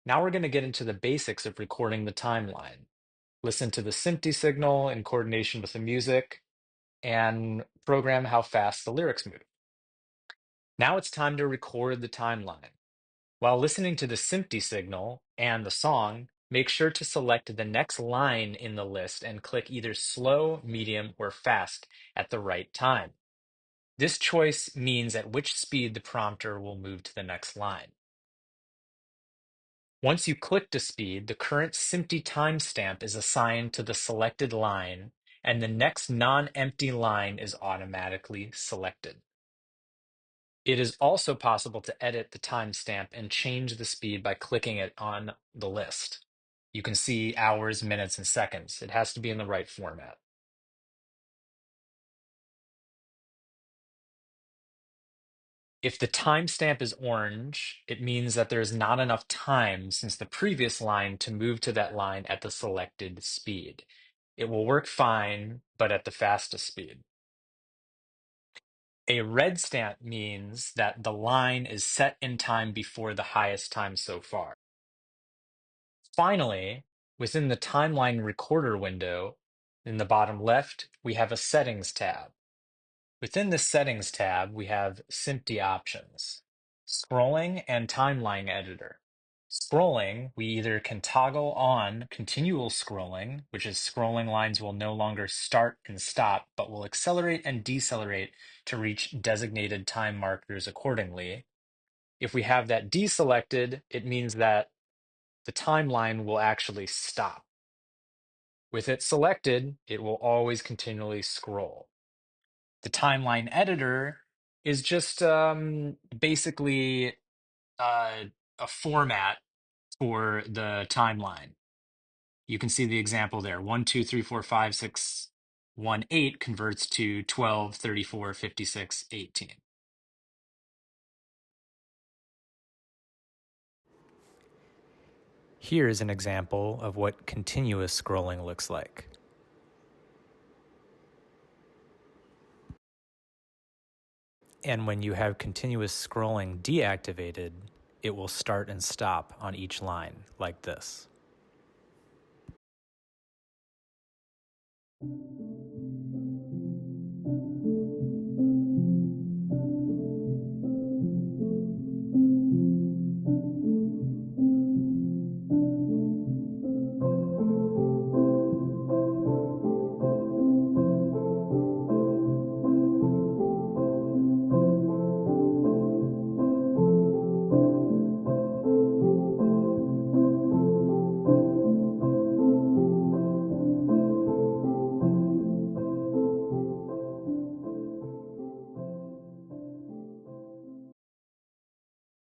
Now we're going to get into the basics of recording the timeline. Listen to the SMPTE signal in coordination with the music and program how fast the lyrics move. Now it's time to record the timeline. While listening to the SMPTE signal and the song, make sure to select the next line in the list and click either slow, medium, or fast at the right time. This choice means at which speed the prompter will move to the next line. Once you click to speed, the current SMPTE timestamp is assigned to the selected line, and the next non-empty line is automatically selected. It is also possible to edit the timestamp and change the speed by clicking it on the list. You can see hours, minutes, and seconds. It has to be in the right format. If the timestamp is orange, it means that there is not enough time since the previous line to move to that line at the selected speed. It will work fine, but at the fastest speed. A red stamp means that the line is set in time before the highest time so far. Finally, within the timeline recorder window, in the bottom left, we have a settings tab. Within the settings tab, we have SMPTE options, scrolling and timeline editor. Scrolling, we either can toggle on continual scrolling, which is scrolling lines will no longer start and stop, but will accelerate and decelerate to reach designated time markers accordingly. If we have that deselected, it means that the timeline will actually stop. With it selected, it will always continually scroll. The timeline editor is just basically a format for the timeline. You can see the example there. 1, 2, 3, 4, 5, 6, 1, 8 converts to 12, 34, 56, 18. Here is an example of what continuous scrolling looks like. And when you have continuous scrolling deactivated, it will start and stop on each line like this.